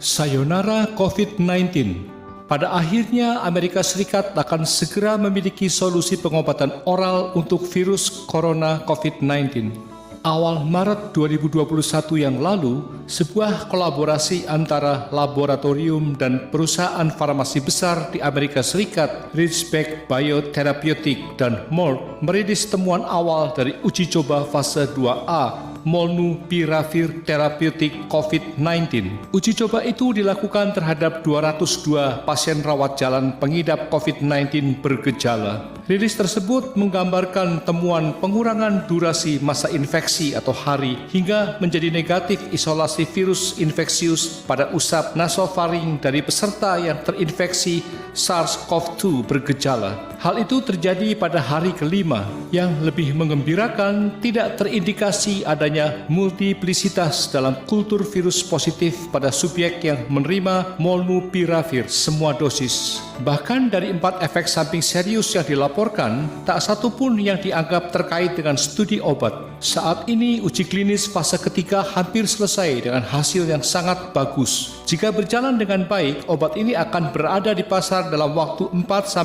Sayonara COVID-19. Pada akhirnya Amerika Serikat akan segera memiliki solusi pengobatan oral untuk virus corona COVID-19. Awal Maret 2021 yang lalu, sebuah kolaborasi antara laboratorium dan perusahaan farmasi besar di Amerika Serikat, Ridgeback Biotherapeutics dan Merck, merilis temuan awal dari uji coba fase 2A Molnupiravir Therapeutic COVID-19. Uji coba itu dilakukan terhadap 202 pasien rawat jalan pengidap COVID-19 bergejala. Rilis tersebut menggambarkan temuan pengurangan durasi masa infeksi atau hari hingga menjadi negatif isolasi virus infeksius pada usap nasofaring dari peserta yang terinfeksi SARS-CoV-2 bergejala. Hal itu terjadi pada hari kelima. Yang lebih menggembirakan, tidak terindikasi adanya multiplisitas dalam kultur virus positif pada subjek yang menerima molnupiravir semua dosis. Bahkan dari 4 efek samping serius yang dilaporkan, tak satu pun yang dianggap terkait dengan studi obat. Saat ini uji klinis fase ketiga hampir selesai dengan hasil yang sangat bagus. Jika berjalan dengan baik, obat ini akan berada di pasar dalam waktu 4-5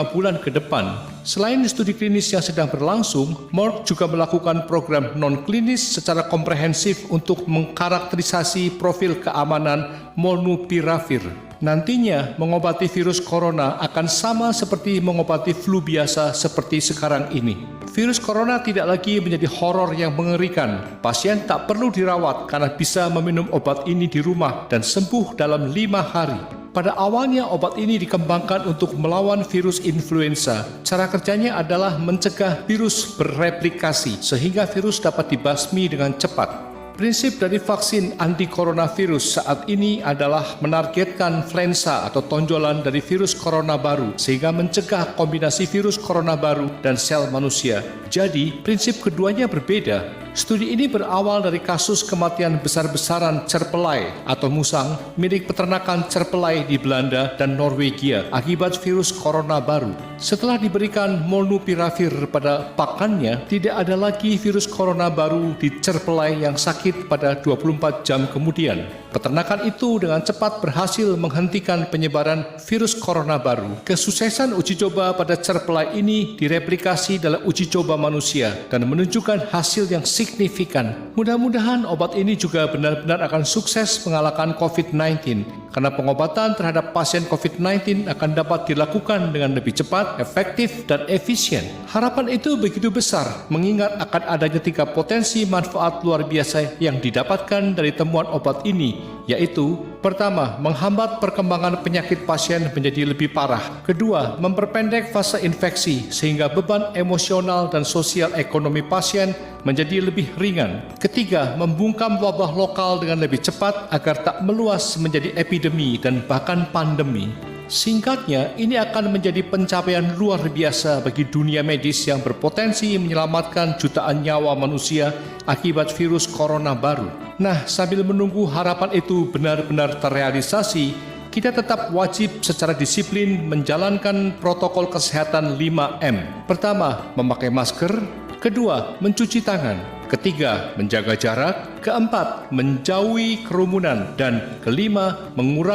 bulan ke depan. Selain studi klinis yang sedang berlangsung, Merck juga melakukan program non-klinis secara komprehensif untuk mengkarakterisasi profil keamanan molnupiravir. Nantinya, mengobati virus corona akan sama seperti mengobati flu biasa seperti sekarang ini. Virus corona tidak lagi menjadi horor yang mengerikan. Pasien tak perlu dirawat karena bisa meminum obat ini di rumah dan sembuh dalam 5 hari. Pada awalnya obat ini dikembangkan untuk melawan virus influenza. Cara kerjanya adalah mencegah virus bereplikasi sehingga virus dapat dibasmi dengan cepat. Prinsip dari vaksin anti-coronavirus saat ini adalah menargetkan influenza atau tonjolan dari virus corona baru sehingga mencegah kombinasi virus corona baru dan sel manusia. Jadi, prinsip keduanya berbeda. Studi ini berawal dari kasus kematian besar-besaran cerpelai atau musang milik peternakan cerpelai di Belanda dan Norwegia akibat virus corona baru. Setelah diberikan molnupiravir pada pakannya, tidak ada lagi virus corona baru di cerpelai yang sakit pada 24 jam kemudian. Peternakan itu dengan cepat berhasil menghentikan penyebaran virus corona baru. Kesuksesan uji coba pada cerpelai ini direplikasi dalam uji coba manusia dan menunjukkan hasil yang signifikan. Mudah-mudahan obat ini juga benar-benar akan sukses mengalahkan COVID-19 karena pengobatan terhadap pasien COVID-19 akan dapat dilakukan dengan lebih cepat, efektif, dan efisien. Harapan itu begitu besar mengingat akan adanya 3 potensi manfaat luar biasa yang didapatkan dari temuan obat ini, yaitu pertama, menghambat perkembangan penyakit pasien menjadi lebih parah. Kedua, memperpendek fase infeksi sehingga beban emosional dan sosial ekonomi pasien menjadi lebih ringan. Ketiga, membungkam wabah lokal dengan lebih cepat agar tak meluas menjadi epidemi dan bahkan pandemi. Singkatnya, ini akan menjadi pencapaian luar biasa bagi dunia medis yang berpotensi menyelamatkan jutaan nyawa manusia akibat virus corona baru. Nah, sambil menunggu harapan itu benar-benar terrealisasi, kita tetap wajib secara disiplin menjalankan protokol kesehatan 5M. Pertama, memakai masker. Kedua, mencuci tangan. Ketiga, menjaga jarak. Keempat, menjauhi kerumunan. Dan kelima, mengurangi